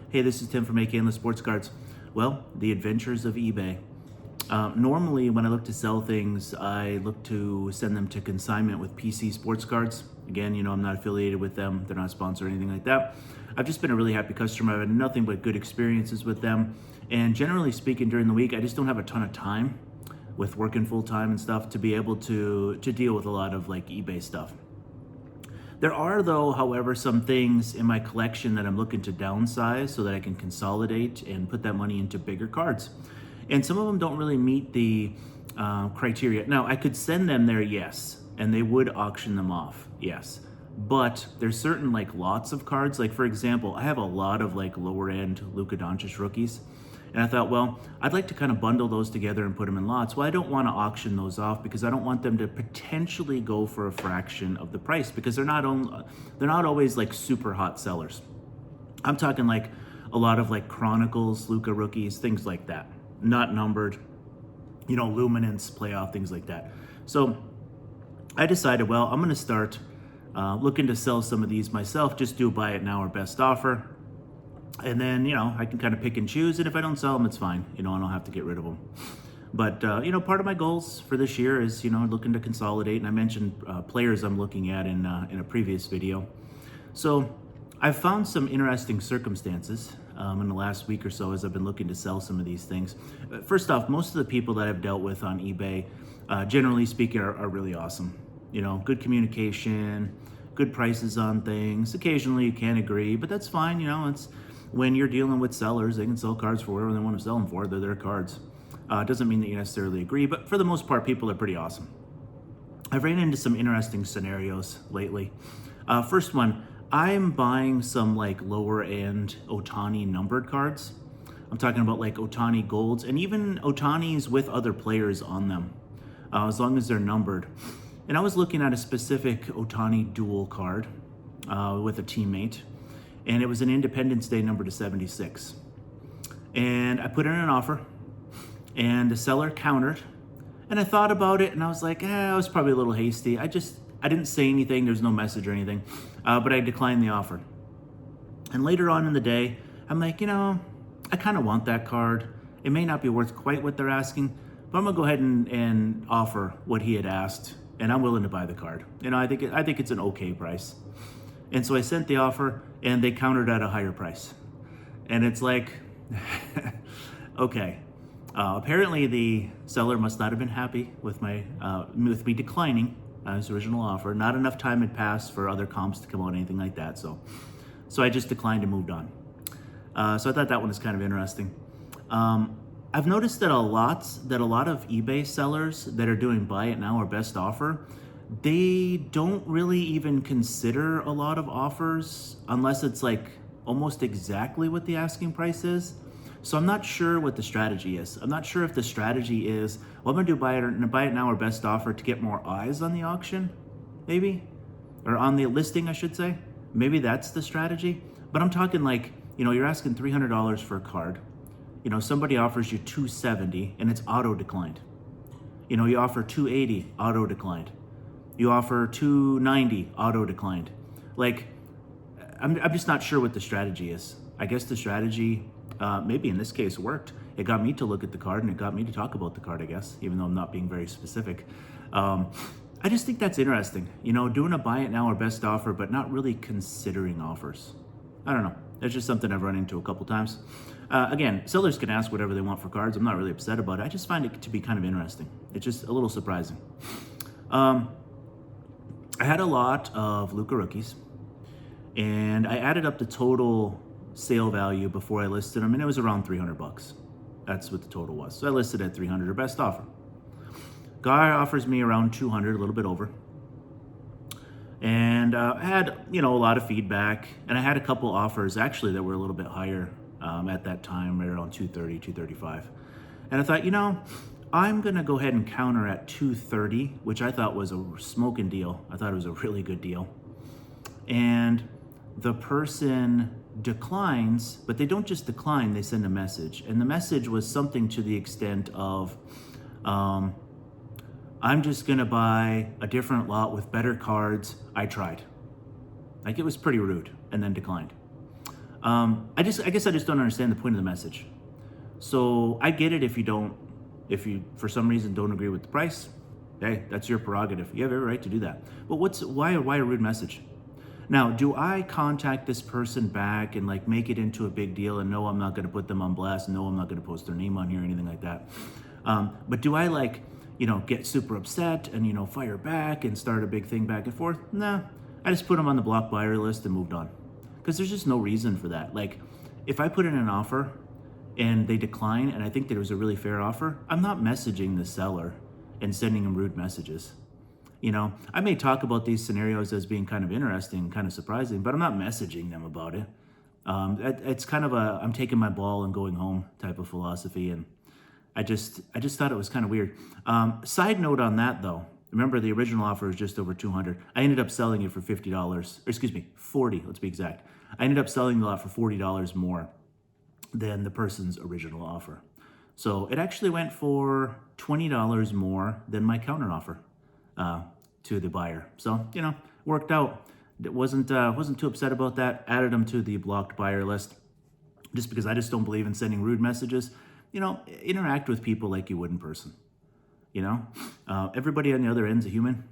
Hey, this is Tim from AK Endless Sports Cards. Well, the adventures of eBay. Normally, when I look to sell things, I look to send them to consignment with PC Sports Cards. Again, I'm not affiliated with them. They're not a sponsor or anything like that. I've just been a really happy customer. I've had nothing but good experiences with them. And generally speaking, during the week, I just don't have a ton of time with working full time and stuff to be able to deal with a lot of like eBay stuff. There are, though, however, some things in my collection that I'm looking to downsize so that I can consolidate and put that money into bigger cards. And some of them don't really meet the criteria. Now, I could send them there, yes, and they would auction them off, yes. But there's certain like lots of cards. Like, for example, I have a lot of like lower end Luka Doncic rookies. And I thought, well, I'd like to kind of bundle those together and put them in lots. Well, I don't want to auction those off because I don't want them to potentially go for a fraction of the price because they're not always like super hot sellers. I'm talking like a lot of like Chronicles, Luka rookies, things like that, not numbered, Luminance, playoff, things like that. So I decided, well, I'm going to start looking to sell some of these myself. Just do buy it now or best offer. And then, I can kind of pick and choose. And if I don't sell them, it's fine. I don't have to get rid of them. But, part of my goals for this year is, looking to consolidate. And I mentioned players I'm looking at in a previous video. So I've found some interesting circumstances in the last week or so as I've been looking to sell some of these things. First off, most of the people that I've dealt with on eBay, generally speaking, are really awesome. Good communication, good prices on things. Occasionally you can't agree, but that's fine. It's when you're dealing with sellers, they can sell cards for whatever they want to sell them for. They're their cards. It doesn't mean that you necessarily agree, but for the most part, people are pretty awesome. I've ran into some interesting scenarios lately. First one, I'm buying some like lower end Ohtani numbered cards. I'm talking about like Ohtani golds and even Ohtanis with other players on them, as long as they're numbered. And I was looking at a specific Ohtani dual card with a teammate, and it was an Independence Day number to 76. And I put in an offer, and the seller countered, and I thought about it, and I was like, I was probably a little hasty. I didn't say anything. There's no message or anything, but I declined the offer. And later on in the day, I'm like, I kind of want that card. It may not be worth quite what they're asking, but I'm gonna go ahead and offer what he had asked, and I'm willing to buy the card. I think it's an okay price. And so I sent the offer, and they countered at a higher price. And it's like, okay. Apparently, the seller must not have been happy with me declining his original offer. Not enough time had passed for other comps to come out, anything like that. So I just declined and moved on. So I thought that one was kind of interesting. I've noticed that a lot of eBay sellers that are doing buy it now or best offer, they don't really even consider a lot of offers unless it's like almost exactly what the asking price is. So I'm not sure what the strategy is. I'm not sure if the strategy is, well, I'm gonna do buy it now or best offer to get more eyes on the auction, maybe, or on the listing, I should say. Maybe that's the strategy. But I'm talking like, you're asking $300 for a card. Somebody offers you $270 and it's auto declined. You offer $280, auto declined. You offer $290, auto declined. Like, I'm just not sure what the strategy is. I guess the strategy, maybe in this case, worked. It got me to look at the card and it got me to talk about the card, I guess, even though I'm not being very specific. I just think that's interesting. Doing a buy it now or best offer, but not really considering offers. I don't know. That's just something I've run into a couple times. Again, sellers can ask whatever they want for cards. I'm not really upset about it. I just find it to be kind of interesting. It's just a little surprising. I had a lot of Luka rookies, and I added up the total sale value before I listed them, and it was around $300. That's what the total was. So I listed at $300 or best offer. Guy offers me around $200, a little bit over. And I had, a lot of feedback, and I had a couple offers actually that were a little bit higher at that time, right around $230, $235. And I thought, I'm gonna go ahead and counter at $230, which I thought was a smoking deal. I thought it was a really good deal. And the person declines, but they don't just decline, they send a message. And the message was something to the extent of, I'm just gonna buy a different lot with better cards. I tried. Like, it was pretty rude, and then declined. I guess I just don't understand the point of the message. So I get it if you for some reason don't agree with the price. Hey, that's your prerogative. You have every right to do that. But why a rude message? Now, do I contact this person back and like make it into a big deal? And no, I'm not going to put them on blast. No, I'm not going to post their name on here or anything like that. But do I like, get super upset and, fire back and start a big thing back and forth? Nah, I just put them on the block buyer list and moved on. Because there's just no reason for that. Like, if I put in an offer and they decline and I think there was a really fair offer, I'm not messaging the seller and sending them rude messages. I may talk about these scenarios as being kind of interesting, kind of surprising, but I'm not messaging them about it. It's kind of a I'm taking my ball and going home type of philosophy, and I just thought it was kind of weird. Side note on that though, remember the original offer was just over $200. I ended up selling it for $50, or excuse me, 40. Let's be exact. I ended up selling the lot for $40 more than the person's original offer. So it actually went for $20 more than my counter offer to the buyer. So, worked out. Wasn't too upset about that. Added them to the blocked buyer list just because I just don't believe in sending rude messages. Interact with people like you would in person. Everybody on the other end's a human,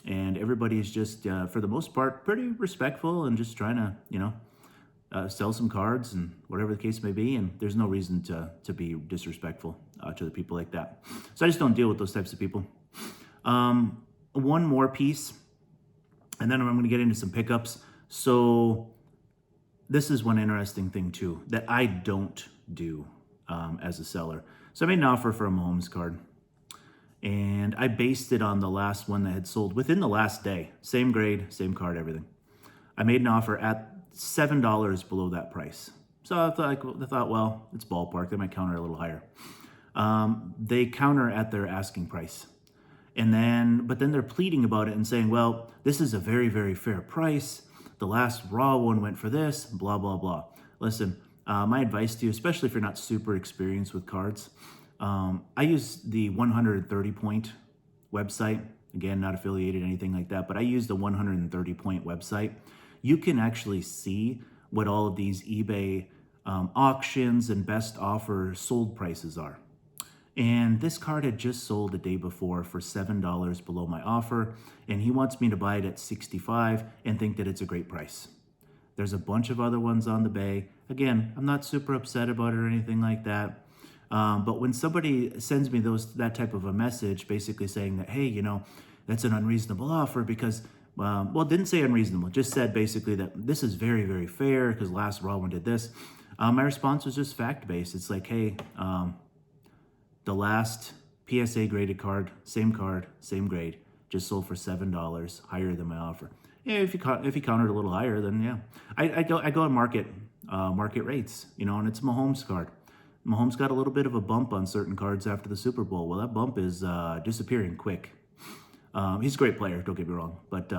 and everybody's just, for the most part, pretty respectful and just trying to, sell some cards and whatever the case may be. And there's no reason to be disrespectful to the people like that. So I just don't deal with those types of people. One more piece, and then I'm going to get into some pickups. So this is one interesting thing too that I don't do as a seller. So I made an offer for a Mahomes card, and I based it on the last one that had sold within the last day. Same grade, same card, everything. I made an offer at $7 below that price. So I thought, well, it's ballpark. They might counter a little higher. They counter at their asking price. But then they're pleading about it and saying, well, this is a very, very fair price. The last raw one went for this, blah, blah, blah. Listen, my advice to you, especially if you're not super experienced with cards, I use the 130 point website. Again, not affiliated, anything like that, but I use the 130 point website. You can actually see what all of these eBay auctions and best offer sold prices are. And this card had just sold the day before for $7 below my offer, and he wants me to buy it at $65 and think that it's a great price. There's a bunch of other ones on the bay. Again, I'm not super upset about it or anything like that. But when somebody sends me that type of a message, basically saying that, hey, that's an unreasonable offer because, it didn't say unreasonable, just said basically that this is very, very fair because last raw one did this. My response was just fact-based. It's like, hey, the last PSA graded card, same grade, just sold for $7 higher than my offer. Yeah, if you countered a little higher, then yeah, I go on market rates, and it's a Mahomes card. Mahomes got a little bit of a bump on certain cards after the Super Bowl. Well, that bump is disappearing quick. He's a great player, don't get me wrong, but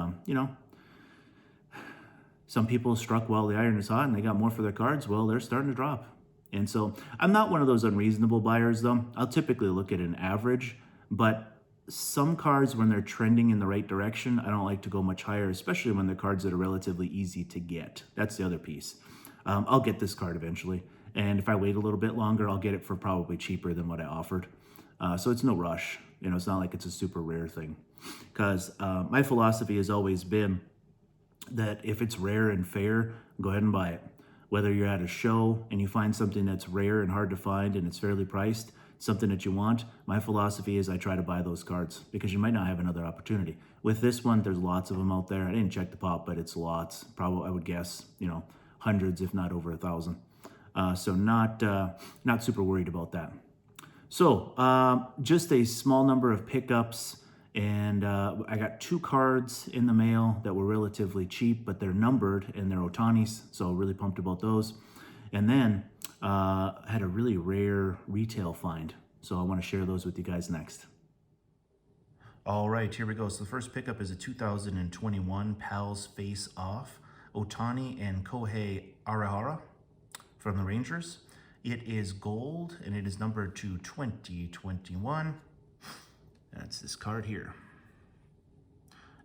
some people struck while the iron is hot and they got more for their cards. Well, they're starting to drop. And so I'm not one of those unreasonable buyers though. I'll typically look at an average, but some cards when they're trending in the right direction, I don't like to go much higher, especially when they're cards that are relatively easy to get. That's the other piece. I'll get this card eventually. And if I wait a little bit longer, I'll get it for probably cheaper than what I offered. So it's no rush. It's not like it's a super rare thing. Because my philosophy has always been that if it's rare and fair, go ahead and buy it. Whether you're at a show and you find something that's rare and hard to find and it's fairly priced, something that you want, my philosophy is I try to buy those cards because you might not have another opportunity. With this one, there's lots of them out there. I didn't check the pop, but it's lots. Probably, I would guess, hundreds, if not over 1,000. So not super worried about that. So just a small number of pickups. And I got 2 cards in the mail that were relatively cheap, but they're numbered and they're Ohtanis, so really pumped about those. And then had a really rare retail find, so I want to share those with you guys next. All right, here we go. So the first pickup is a 2021 Pals Face Off, Ohtani and Kohei Arihara from the Rangers. It is gold and it is numbered to 2021. That's this card here.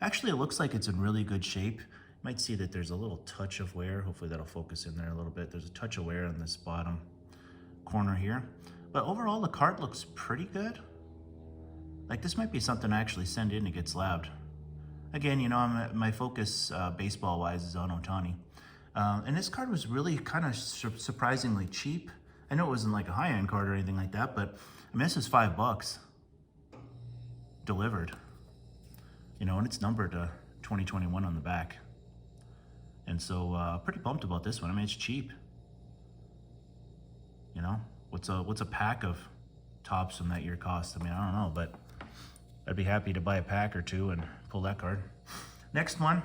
Actually, it looks like it's in really good shape. Might see that there's a little touch of wear. Hopefully that'll focus in there a little bit. There's a touch of wear on this bottom corner here. But overall, the card looks pretty good. Like, this might be something I actually send in to get slabbed. Again, you know, my focus baseball-wise is on Ohtani. And this card was really kind of surprisingly cheap. I know it wasn't like a high-end card or anything like that, but I mean, this is $5 delivered. You know, and it's numbered 2021 on the back. And so pretty pumped about this one. I mean, it's cheap. You know, what's a pack of Topps from that year cost? I mean, I don't know, but I'd be happy to buy a pack or two and pull that card. Next one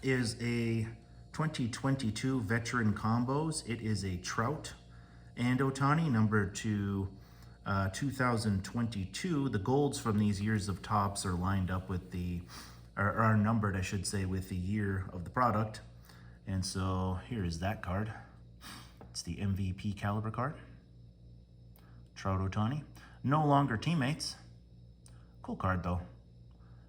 is a 2022 Veteran Combos. It is a Trout and Ohtani, numbered to 2022. The golds from these years of Topps are lined up with are numbered, I should say, with the year of the product. And so here is that card. It's the MVP caliber card. Trout, Ohtani. No longer teammates. Cool card though.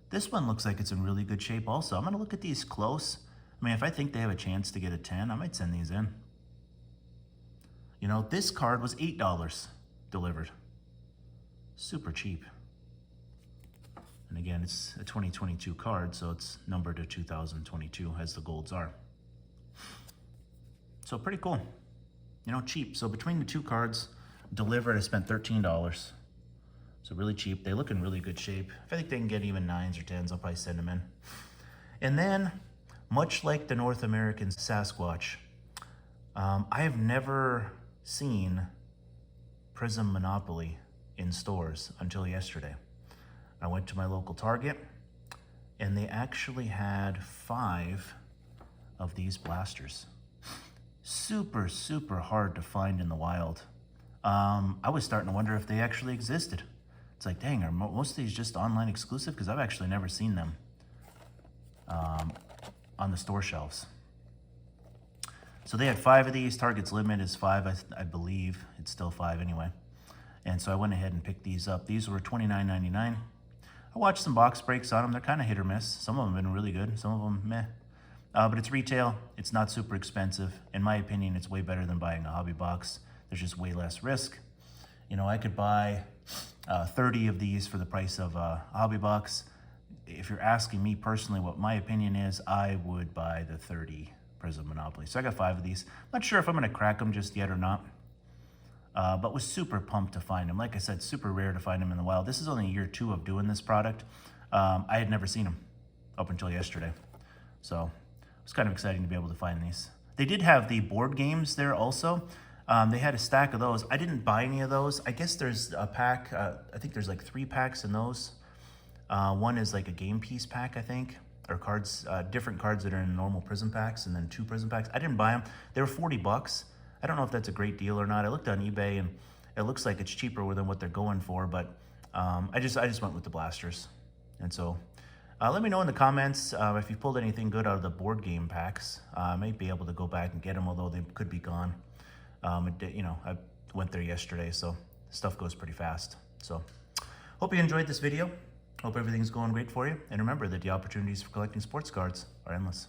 This one looks like it's in really good shape also. I'm gonna look at these close. I mean, if I think they have a chance to get a 10, I might send these in. You know, this card was $8 delivered. Super cheap. And again, it's a 2022 card, so it's numbered to 2022 as the golds are. So pretty cool. You know, cheap. So between the two cards delivered, I spent $13. So really cheap. They look in really good shape. If I think they can get even 9s or 10s, I'll probably send them in. And then, much like the North American Sasquatch, I have never seen Prism Monopoly in stores until yesterday. I went to my local Target, and they actually had 5 of these blasters. Super, super hard to find in the wild. I was starting to wonder if they actually existed. It's like, dang, are most of these just online exclusive? Because I've actually never seen them on the store shelves. So they had 5 of these. Target's limit is 5, I believe. It's still 5 anyway. And so I went ahead and picked these up. These were $29.99. I watched some box breaks on them. They're kind of hit or miss. Some of them have been really good. Some of them, meh. But it's retail. It's not super expensive. In my opinion, it's way better than buying a hobby box. There's just way less risk. You know, I could buy 30 of these for the price of a hobby box. If you're asking me personally what my opinion is, I would buy the 30 Prism Monopoly. So I got 5 of these. Not sure if I'm going to crack them just yet or not. But was super pumped to find them. Like I said, super rare to find them in the wild. This is only year 2 of doing this product. I had never seen them up until yesterday. So it was kind of exciting to be able to find these. They did have the board games there also. They had a stack of those. I didn't buy any of those. I guess there's a pack. I think there's like 3 packs in those. One is like a game piece pack, I think. Or cards, different cards that are in normal Prism packs, and then 2 Prism packs. I didn't buy them. They were $40. I don't know if that's a great deal or not. I looked on eBay and it looks like it's cheaper than what they're going for, but I just went with the blasters. And so let me know in the comments if you pulled anything good out of the board game packs. I might be able to go back and get them, although they could be gone. You know, I went there yesterday, so stuff goes pretty fast. So hope you enjoyed this video. Hope everything's going great for you. And remember that the opportunities for collecting sports cards are endless.